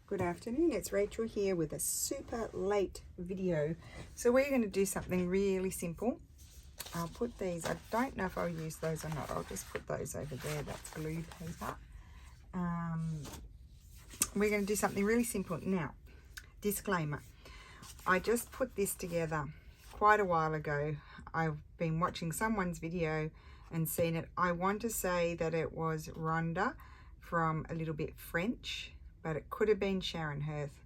Good afternoon, it's Rachel here with a super late video. So we're going to do something really simple. I'll put these, I don't know if I'll use those or not, I'll just put those over there, that's glue paper. We're going to do something really simple. Now, disclaimer, I just put this together quite a while ago. I've been watching someone's video and seen it. I want to say that it was Rhonda from A Little Bit French, but it could have been Sharon Hirth.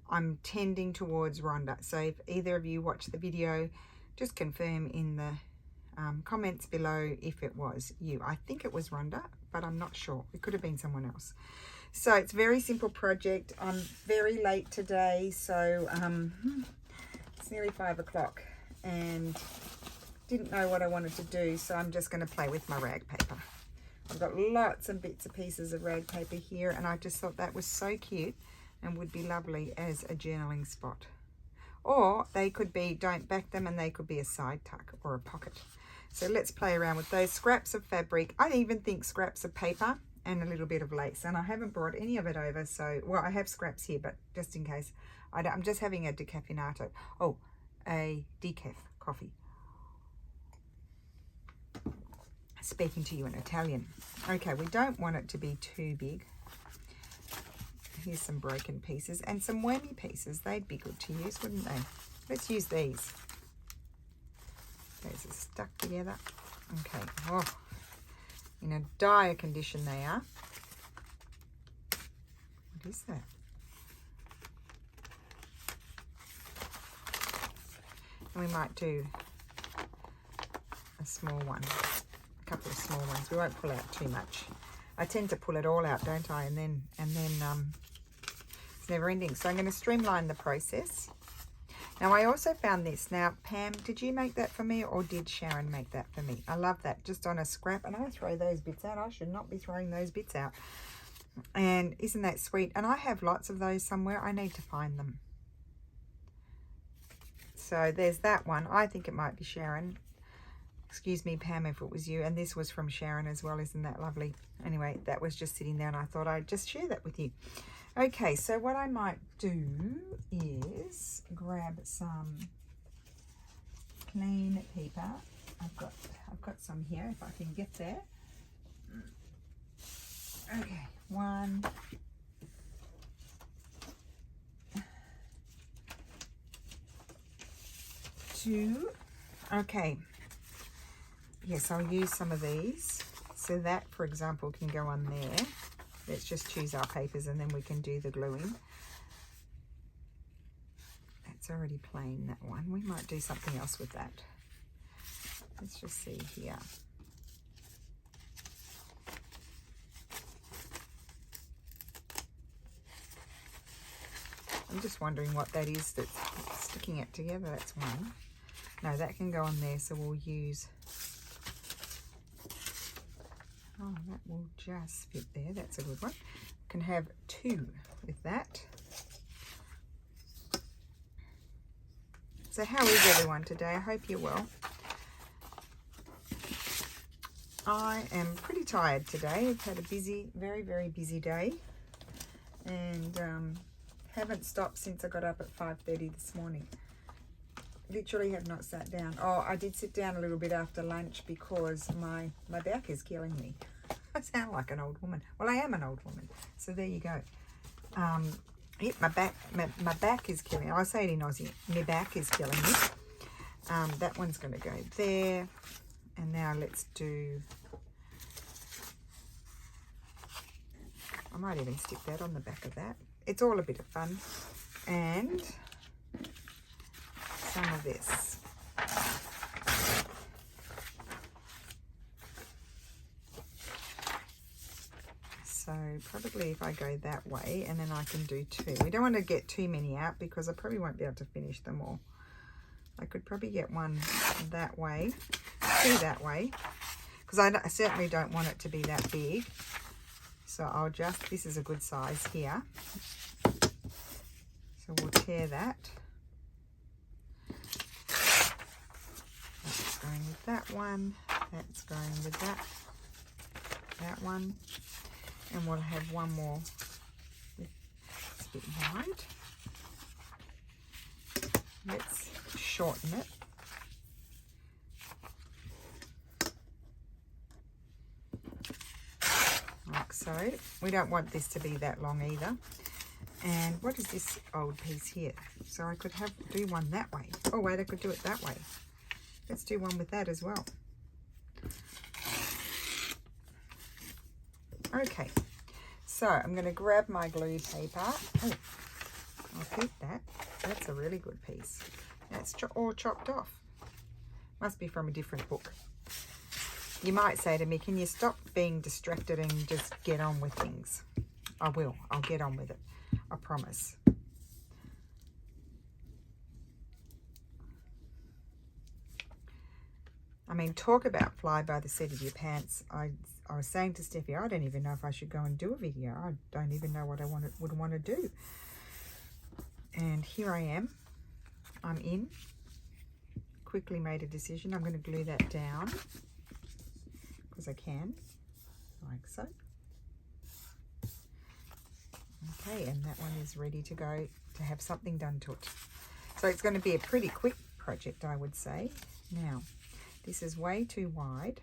I'm tending towards Rhonda. So if either of you watch the video, just confirm in the comments below if it was you. I think it was Rhonda, but I'm not sure. It could have been someone else. So it's a very simple project. I'm very late today, so it's nearly 5 o'clock and didn't know what I wanted to do, so I'm just going to play with my rag paper. I've got lots and bits and pieces of rag paper here, and I just thought that was so cute and would be lovely as a journaling spot. Or they could be, don't back them, and they could be a side tuck or a pocket. So let's play around with those scraps of fabric. I even think scraps of paper and a little bit of lace, and I haven't brought any of it over, so, well, I have scraps here, but just in case, I'm just having a decaffeinato. Oh, a decaf coffee. Speaking to you in Italian. Okay, we don't want it to be too big. Here's some broken pieces and some wormy pieces. They'd be good to use, wouldn't they? Let's use these. Those are stuck together. Okay. Oh, in a dire condition they are. What is that? And we might do a small one. Couple of small ones. We won't pull out too much. I tend to pull it all out, don't I? And then it's never ending. So I'm going to streamline the process. Now I also found this. Now Pam, did you make that for me or did Sharon make that for me? I love that, just on a scrap, and I throw those bits out. I should not be throwing those bits out. And isn't that sweet? And I have lots of those somewhere. I need to find them. So there's that one. I think it might be Sharon. Excuse me, Pam, if it was you. And this was from Sharon as well. Isn't that lovely? Anyway, that was just sitting there and I thought I'd just share that with you. Okay, so what I might do is grab some plain paper. I've got some here if I can get there. Okay, 1, 2. Okay. Yes, I'll use some of these. So that, for example, can go on there. Let's just choose our papers and then we can do the gluing. That's already plain, that one. We might do something else with that. Let's just see here. I'm just wondering what that is that's sticking it together. That's one. No, that can go on there, so we'll use... Oh, that will just fit there. That's a good one. Can have 2 with that. So how is everyone today? I hope you're well. I am pretty tired today. I've had a busy, very, very busy day. And haven't stopped since I got up at 5:30 this morning. Literally have not sat down. Oh, I did sit down a little bit after lunch because my back is killing me. I sound like an old woman. Well, I am an old woman. So there you go. My back is killing me. I say it in Aussie. My back is killing me. That one's going to go there. And now let's do... I might even stick that on the back of that. It's all a bit of fun. And... some of this. So probably if I go that way and then I can do 2. We don't want to get too many out because I probably won't be able to finish them all. I could probably get one that way, 2 that way, because I certainly don't want it to be that big. So I'll just, this is a good size here. So we'll tear that. That's going with that one. That's going with that one. And we'll have one more bit wide. Let's shorten it. Like so. We don't want this to be that long either. And what is this old piece here? So I could do one that way. Oh wait, I could do it that way. Let's do one with that as well. Okay, so I'm going to grab my glue paper. Oh, I'll keep that. That's a really good piece. That's all chopped off. Must be from a different book. You might say to me, can you stop being distracted and just get on with things? I will. I'll get on with it. I promise. I mean, talk about fly by the seat of your pants. I was saying to Steffi, I don't even know if I should go and do a video. I don't even know what I would want to do. And here I am. I'm in. Quickly made a decision. I'm going to glue that down because I can, like so. Okay, and that one is ready to go to have something done to it. So it's going to be a pretty quick project, I would say. Now, this is way too wide.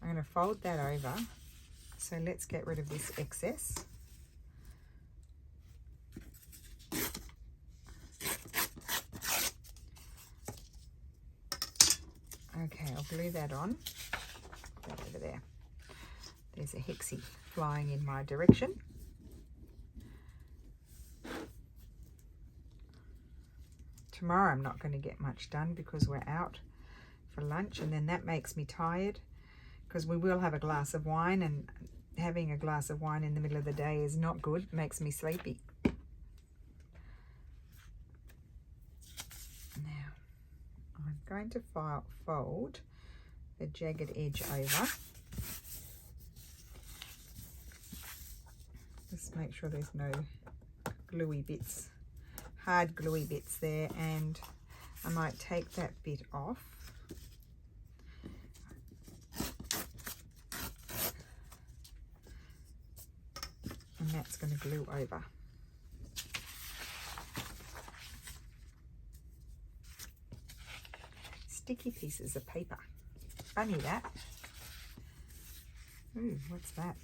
I'm going to fold that over. So let's get rid of this excess. Okay, I'll glue that on. Put that over there. There's a hexie flying in my direction. Tomorrow I'm not going to get much done because we're out for lunch, and then that makes me tired because we will have a glass of wine, and having a glass of wine in the middle of the day is not good. It makes me sleepy. Now I'm going to fold the jagged edge over. Just make sure there's no gluey bits, hard gluey bits there, and I might take that bit off. And that's going to glue over. Sticky pieces of paper. Funny that. Ooh, what's that?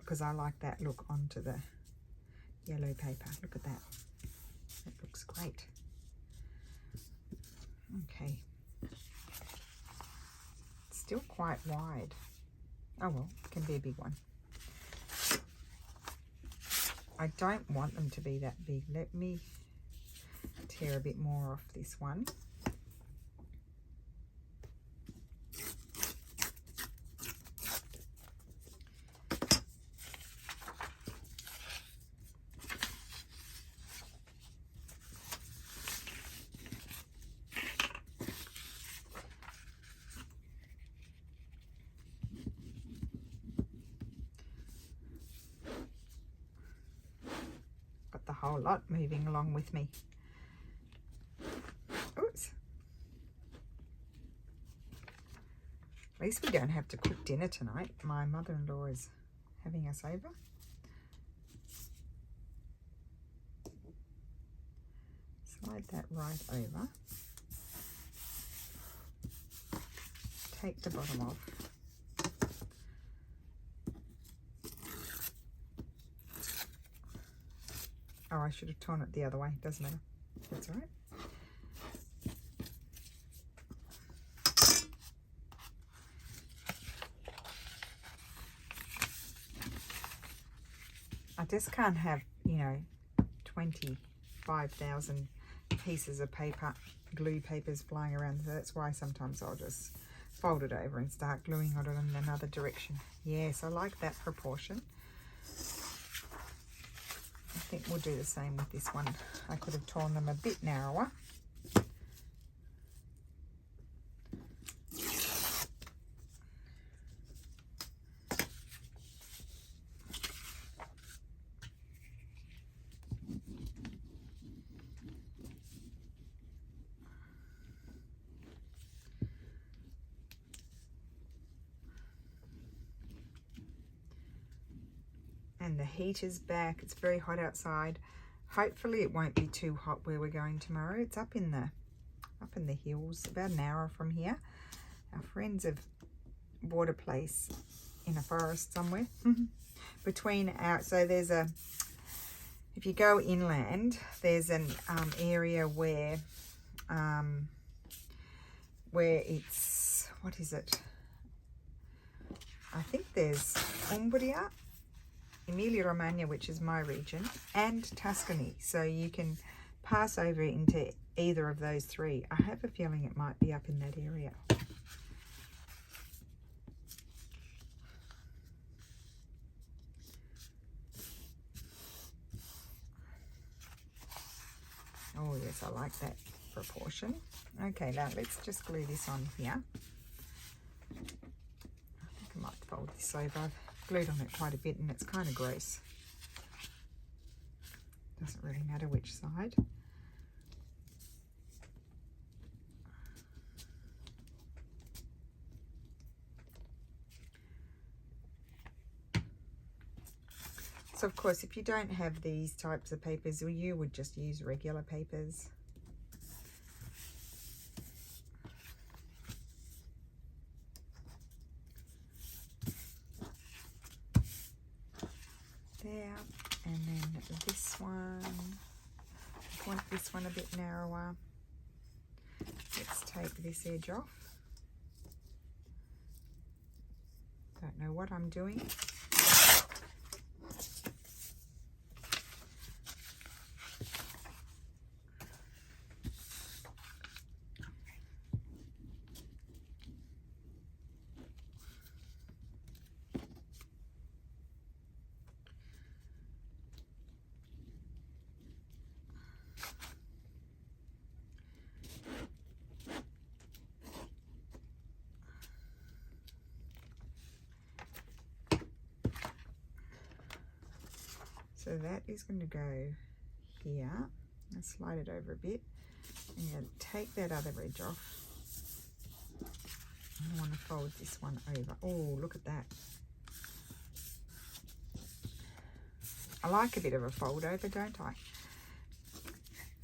Because I like that look onto the yellow paper. Look at that. That looks great. Okay. It's still quite wide. Oh well, it can be a big one. I don't want them to be that big. Let me tear a bit more off this one. The whole lot moving along with me. Oops. At least we don't have to cook dinner tonight. My mother-in-law is having us over. Slide that right over. Take the bottom off. Oh, I should have torn it the other way. Doesn't matter. That's all right. I just can't have, 25,000 pieces of paper, glue papers flying around. So that's why sometimes I'll just fold it over and start gluing it in another direction. Yes, I like that proportion. I think we'll do the same with this one. I could have torn them a bit narrower. and the heater's back. It's very hot outside. Hopefully it won't be too hot where we're going tomorrow. It's up in the hills, about an hour from here. Our friends have bought a place in a forest somewhere. So there's a, if you go inland, there's an area where it's, what is it? I think there's Umbria, Emilia-Romagna, which is my region, and Tuscany. So you can pass over into either of those three. I have a feeling it might be up in that area. Oh yes, I like that proportion. Okay, now let's just glue this on here. I think I might fold this over. I've glued on it quite a bit and it's kind of gross. Doesn't really matter which side. So of course, if you don't have these types of papers, or you would just use regular papers. There, and then this one, I want this one a bit narrower. Let's take this edge off. Don't know what I'm doing. So that is going to go here. I'll slide it over a bit. I'm going to take that other edge off. I want to fold this one over. Oh, look at that. I like a bit of a fold over, don't I?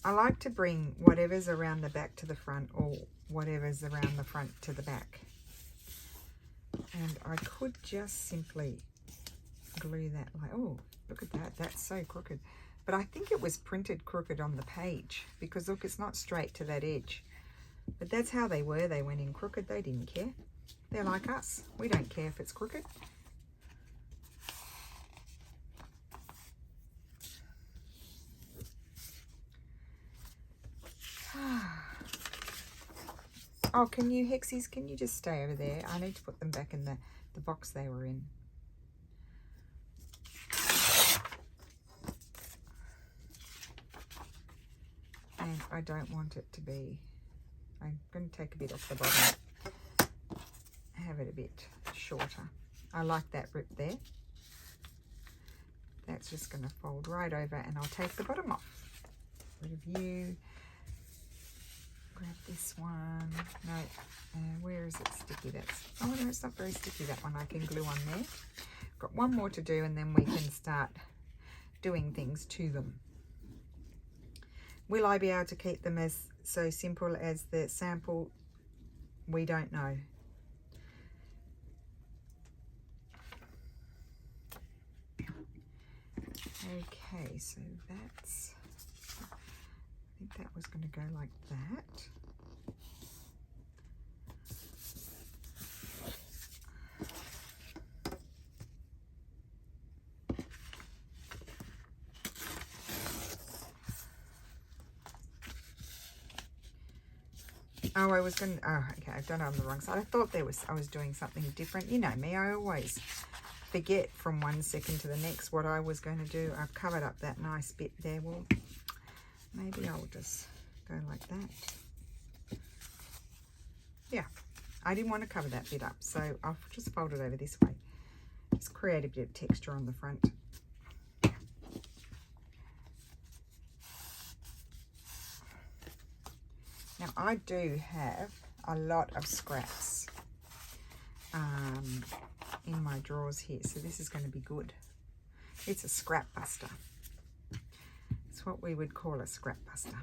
I like to bring whatever's around the back to the front, or whatever's around the front to the back. And I could just simply glue that like, oh, look at that, that's so crooked. But I think it was printed crooked on the page, because look, it's not straight to that edge. But that's how they were. They went in crooked. They didn't care. They're like us. We don't care if it's crooked. Oh, can you, Hexies, can you just stay over there? I need to put them back in the box they were in. And I don't want it to be, I'm going to take a bit off the bottom, have it a bit shorter. I like that rip there. That's just going to fold right over, and I'll take the bottom off. Rid of you. Grab this one. No, where is it sticky? That's, oh no, it's not very sticky, that one. I can glue on there. Got one more to do, and then we can start doing things to them. Will I be able to keep them as so simple as the sample? We don't know. Okay, so that's, I think that was going to go like that. Oh, I was going to, oh, okay, I've done it on the wrong side. I thought I was doing something different. You know me, I always forget from one second to the next what I was going to do. I've covered up that nice bit there. Well, maybe I'll just go like that. Yeah, I didn't want to cover that bit up, so I'll just fold it over this way. Just create a bit of texture on the front. Now, I do have a lot of scraps in my drawers here, so this is going to be good. It's a scrap buster. It's what we would call a scrap buster.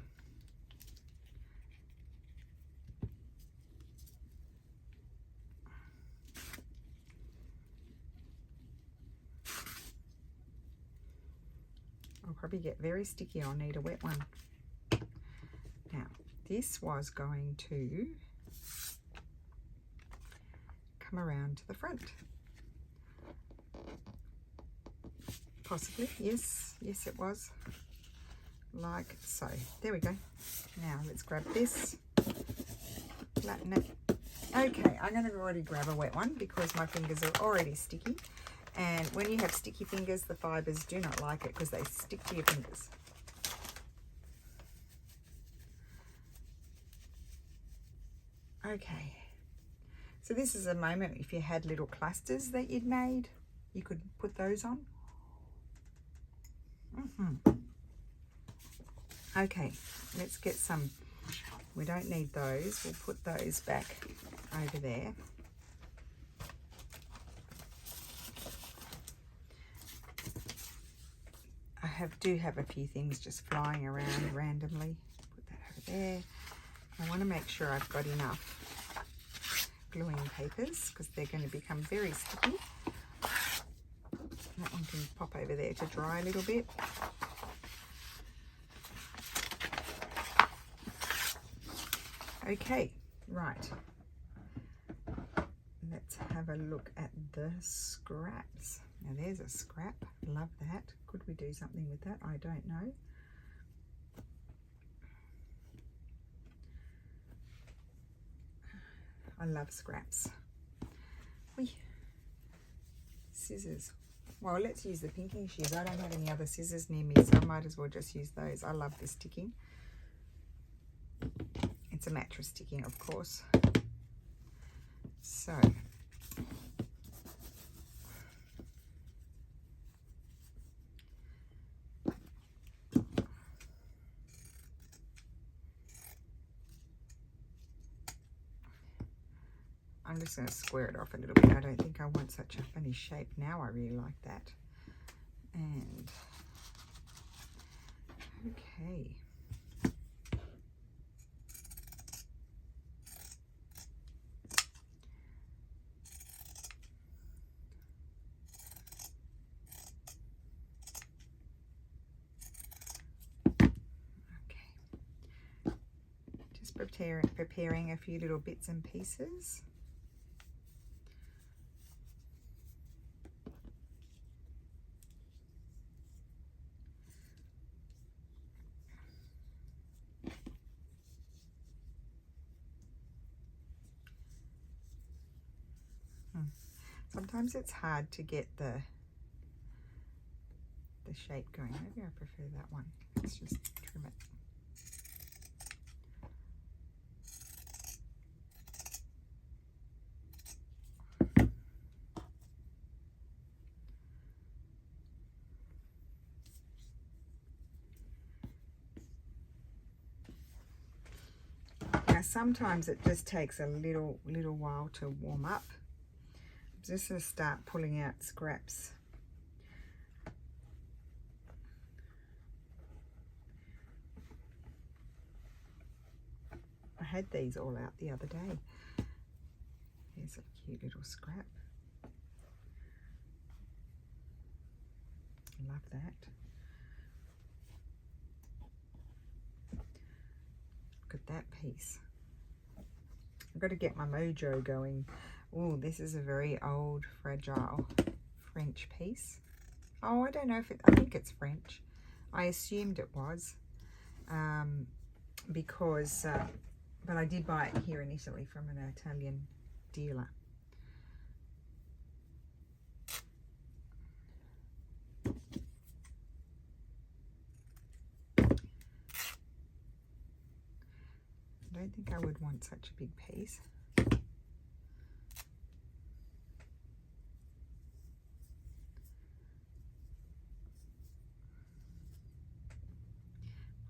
I'll probably get very sticky. I'll need a wet one. Now, this was going to come around to the front. Possibly, yes, yes it was. Like so. There we go. Now let's grab this, flatten it. Okay, I'm going to already grab a wet one because my fingers are already sticky. And when you have sticky fingers, the fibers do not like it because they stick to your fingers. Okay, so this is a moment if you had little clusters that you'd made, you could put those on. Okay, let's get some. We don't need those. We'll put those back over there. I do have a few things just flying around randomly. Put that over there. I want to make sure I've got enough gluing papers because they're going to become very sticky. That one can pop over there to dry a little bit. Okay, right. Let's have a look at the scraps. Now there's a scrap. Love that. Could we do something with that? I don't know. I love scraps. Scissors. Well, let's use the pinking shears. I don't have any other scissors near me, so I might as well just use those. I love the sticking. It's a mattress sticking, of course. So, I'm just going to square it off a little bit. I don't think I want such a funny shape now. I really like that. And, okay. Just preparing a few little bits and pieces. Sometimes it's hard to get the shape going. Maybe I prefer that one. Let's just trim it. Now sometimes it just takes a little while to warm up. I'm just going to start pulling out scraps. I had these all out the other day. Here's a cute little scrap. Love that. Look at that piece. I've got to get my mojo going. Oh, this is a very old, fragile French piece. Oh, I don't know if I think it's French. I assumed it was because, but I did buy it here in Italy from an Italian dealer. I don't think I would want such a big piece.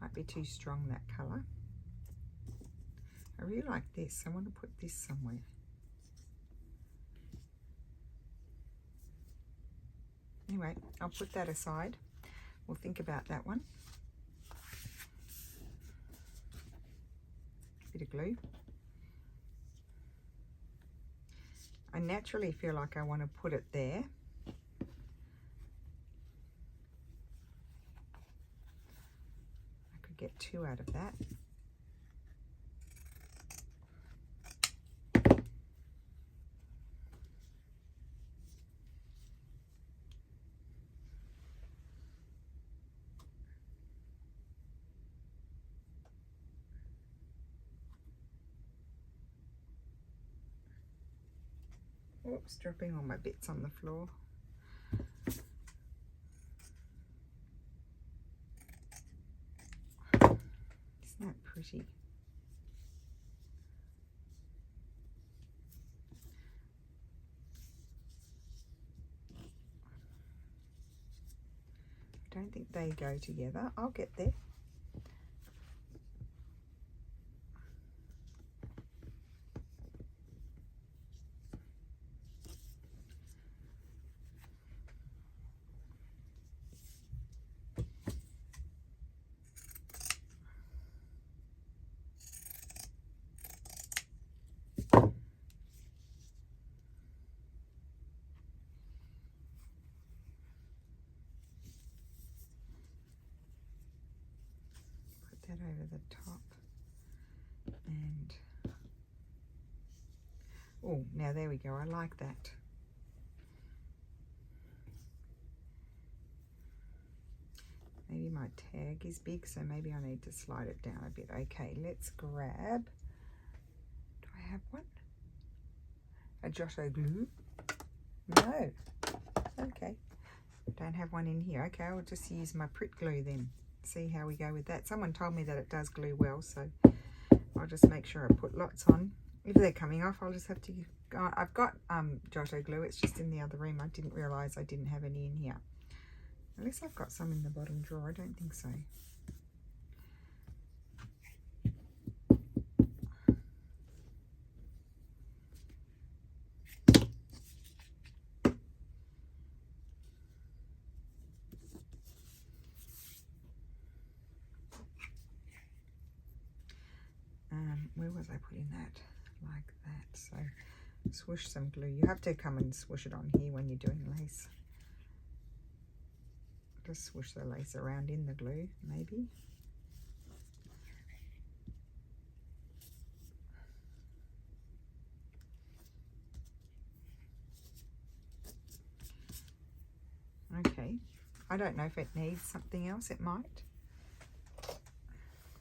Might be too strong, that colour. I really like this. I want to put this somewhere. Anyway, I'll put that aside. We'll think about that one. Bit of glue. I naturally feel like I want to put it there. I could get 2 out of that. Oops, dropping all my bits on the floor. Isn't that pretty? I don't think they go together. I'll get there. That over the top, and oh, now there we go. I like that. Maybe my tag is big, so maybe I need to slide it down a bit. Okay, let's grab, do I have one? A Giotto glue? No. Okay, don't have one in here. Okay, I'll just use my Pritt glue then. See how we go with that. Someone told me that it does glue well, so I'll just make sure I put lots on. If they're coming off, I'll just have to go. I've got Giotto glue. It's just in the other room. I didn't realise I didn't have any in here. Unless I've got some in the bottom drawer. I don't think so. Where was I putting that? Like that. So swoosh some glue. You have to come and swoosh it on here when you're doing lace. Just swoosh the lace around in the glue, maybe. Okay. I don't know if it needs something else. It might.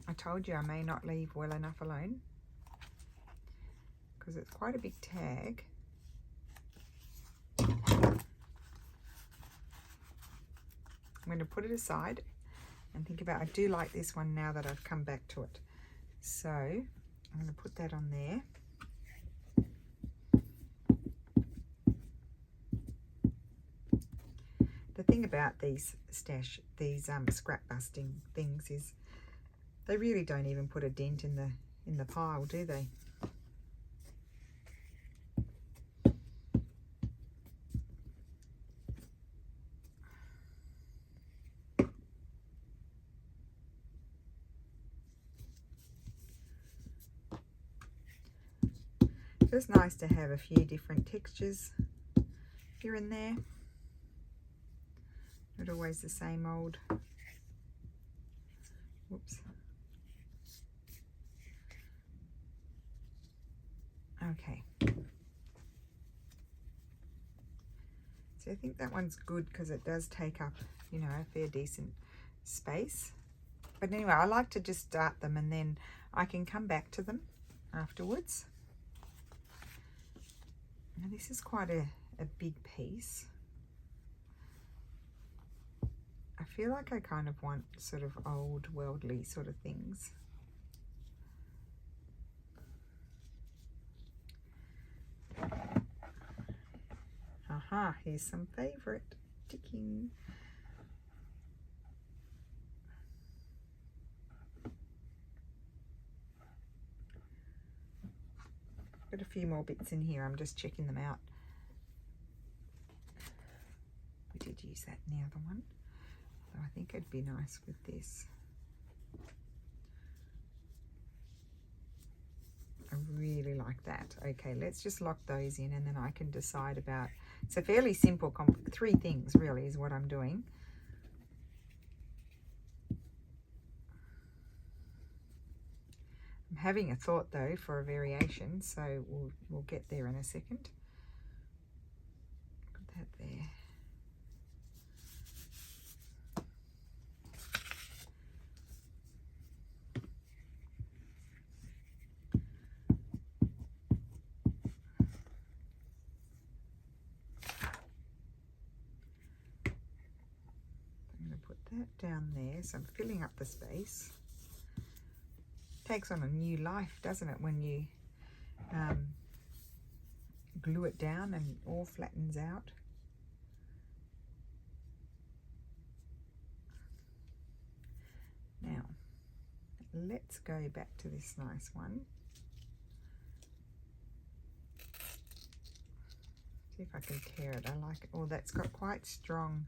I told you I may not leave well enough alone, because it's quite a big tag. I'm going to put it aside and think about, I do like this one now that I've come back to it. So I'm going to put that on there. The thing about these scrap busting things is they really don't even put a dent in the pile, do they? Just nice to have a few different textures here and there. Not always the same old. Whoops. Okay. So I think that one's good because it does take up, you know, a fair decent space. But anyway, I like to just start them and then I can come back to them afterwards. Now this is quite a big piece. I feel like I kind of want sort of old worldly sort of things. Aha, here's some favorite ticking. Got a few more bits in here. I'm just checking them out. We did use that in the other one. So I think it'd be nice with this. I really like that. Okay, let's just lock those in and then I can decide about, it's a fairly simple, 3 things really is what I'm doing. I'm having a thought though for a variation, so we'll get there in a second. Put that there. That down there, so I'm filling up the space. Takes on a new life, doesn't it, when you glue it down and all flattens out. Now let's go back to this nice one. See if I can tear it. I like it. Oh, that's got quite strong,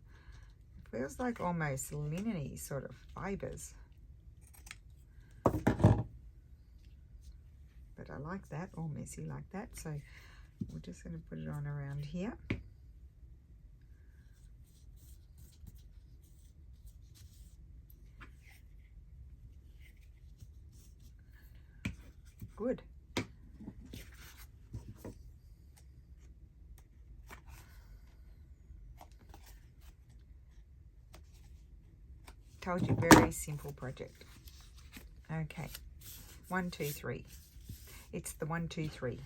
feels like almost linen-y sort of fibers. But I like that, all messy like that. So we're just going to put it on around here. Good. Told you, very simple project. Okay, 1, 2, 3. It's the 1, 2, 3.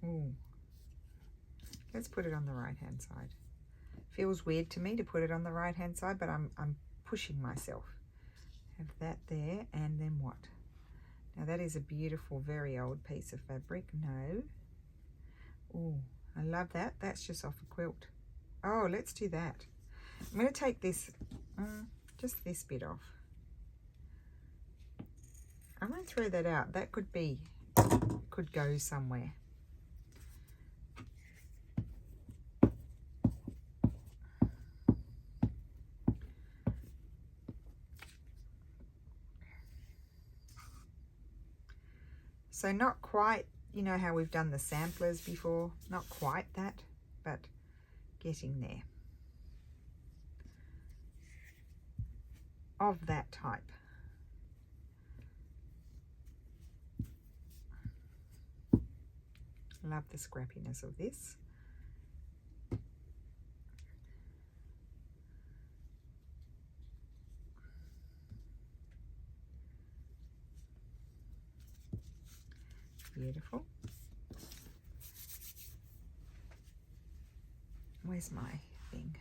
Ooh. Let's put it on the right hand side. Feels weird to me to put it on the right hand side, but I'm pushing myself. Have that there, and then what? Now that is a beautiful, very old piece of fabric. No. Oh, I love that. That's just off a quilt. Oh, let's do that. I'm going to take this, just this bit off. I won't throw that out. That could go somewhere. So not quite, you know how we've done the samplers before, not quite that, but getting there. Of that type. Love the scrappiness of this. Beautiful. Where's my thing?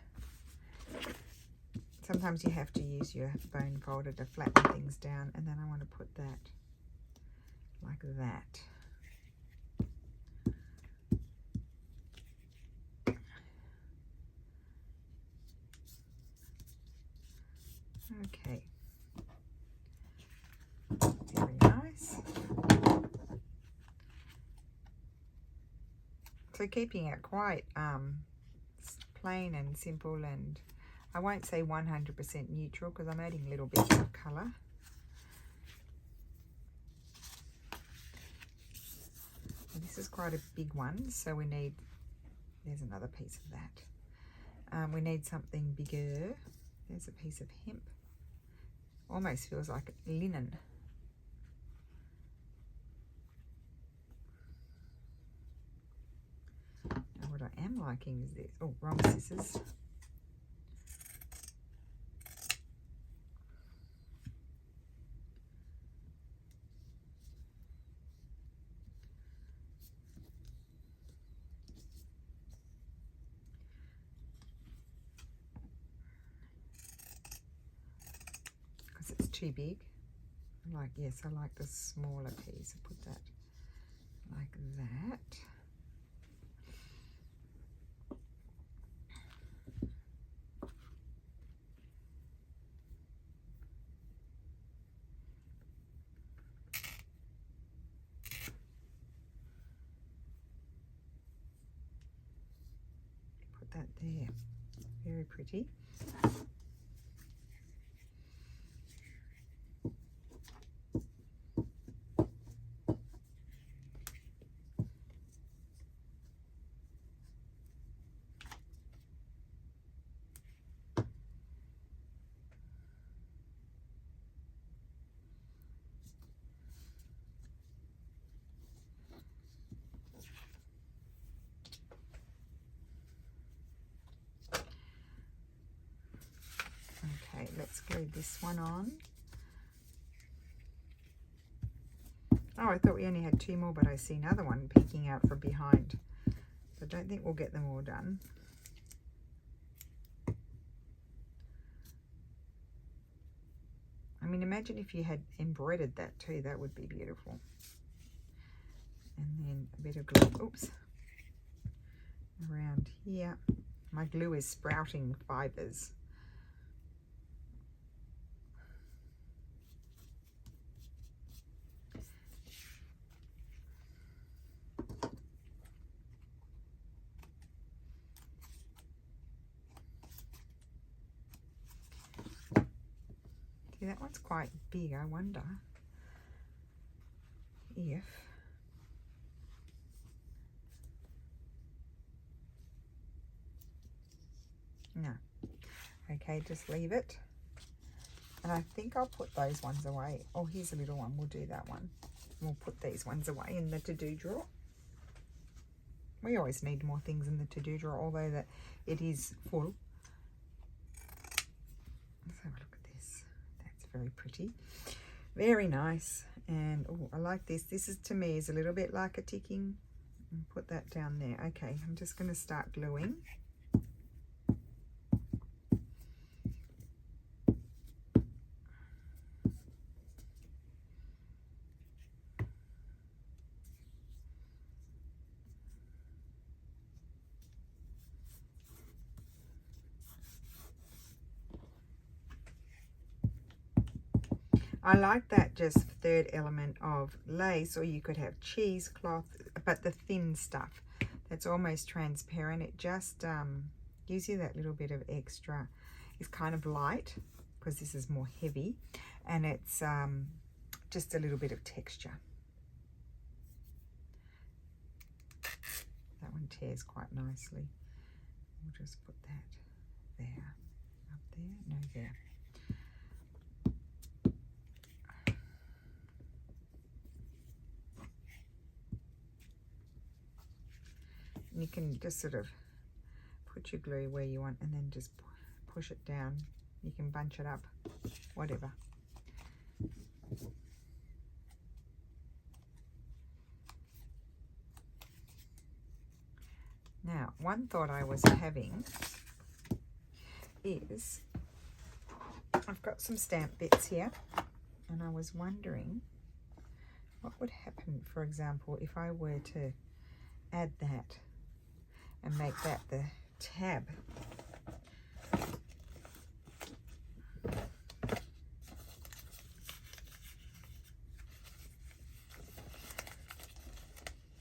Sometimes you have to use your bone folder to flatten things down, and then I want to put that like that. Okay. Very nice. So keeping it quite plain and simple, and I won't say 100% neutral because I'm adding little bits of colour. And this is quite a big one, so we need, there's another piece of that. We need something bigger. There's a piece of hemp. Almost feels like linen. Now what I am liking is this. Oh, wrong scissors. Because it's too big. Yes, I like the smaller piece. I'll put that like that. that there. Very pretty. Okay, let's glue this one on. Oh, I thought we only had 2 more, but I see another one peeking out from behind. So I don't think we'll get them all done. I mean, imagine if you had embroidered that too, that would be beautiful. And then a bit of glue, oops, around here. My glue is sprouting fibers. See, that one's quite big. I wonder if no. Okay, just leave it. And I think I'll put those ones away. Oh, here's a little one. We'll do that one. We'll put these ones away in the to-do drawer. We always need more things in the to-do drawer, although that it is full. Let's have a look at this. That's very pretty. Very nice. And oh, I like this. This is, to me, is a little bit like a ticking. And put that down there. Okay, I'm just going to start gluing. I like that just third element of lace, or you could have cheesecloth, but the thin stuff that's almost transparent. It just gives you that little bit of extra. It's kind of light because this is more heavy, and it's just a little bit of texture. That one tears quite nicely. We'll just put that there, up there, no, there. You can just sort of put your glue where you want and then just push it down. You can bunch it up, whatever. Now, one thought I was having is I've got some stamp bits here, and I was wondering what would happen, for example, if I were to add that and make that the tab.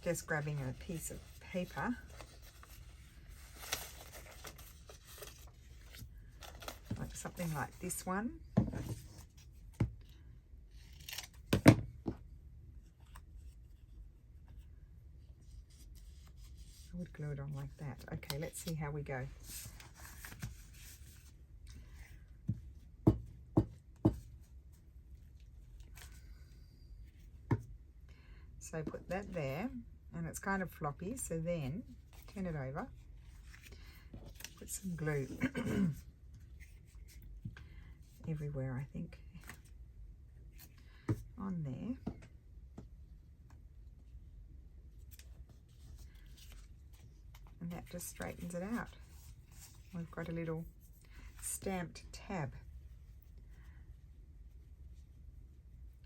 Just grabbing a piece of paper. Like something like this one. I would glue it on like that. Okay, let's see how we go. So put that there, and it's kind of floppy, so then turn it over, put some glue everywhere, I think, on there. And that just straightens it out. We've got a little stamped tab.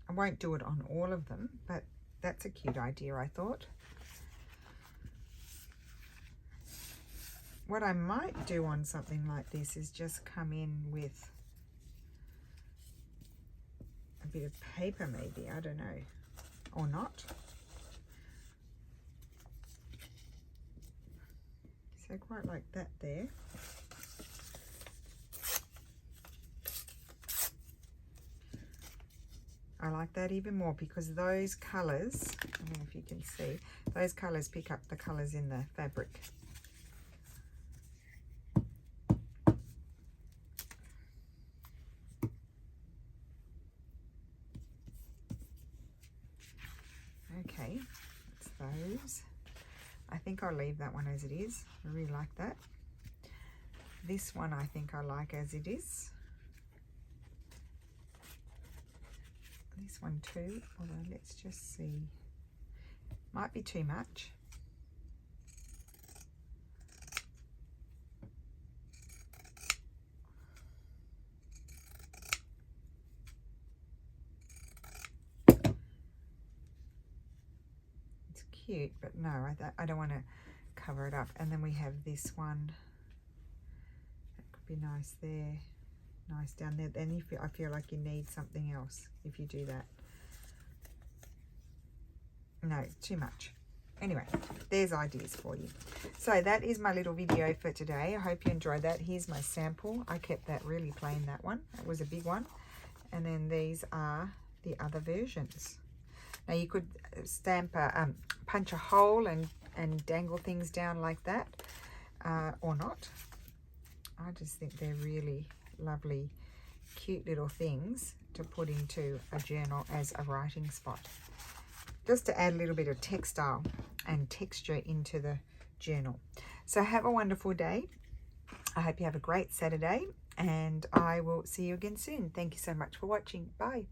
I won't do it on all of them, but that's a cute idea, I thought. What I might do on something like this is just come in with a bit of paper, maybe, I don't know, or not. So So quite like that there. I like that even more because those colours, I don't know if you can see, those colours pick up the colours in the fabric. Okay, that's those. I think I'll leave that one as it is. I really like that. This one I think I like as it is. This one too, although let's just see. Might be too much. It's cute, but no, I don't want to cover it up. And then we have this one. That could be nice there. Nice down there. Then I feel like you need something else if you do that. No, too much. Anyway, there's ideas for you. So that is my little video for today. I hope you enjoyed that. Here's my sample. I kept that really plain, that one. That was a big one. And then these are the other versions. Now you could punch a hole and dangle things down like that, or not. I just think they're really lovely, cute little things to put into a journal as a writing spot. Just to add a little bit of textile and texture into the journal. So have a wonderful day. I hope you have a great Saturday, and I will see you again soon. Thank you so much for watching. Bye.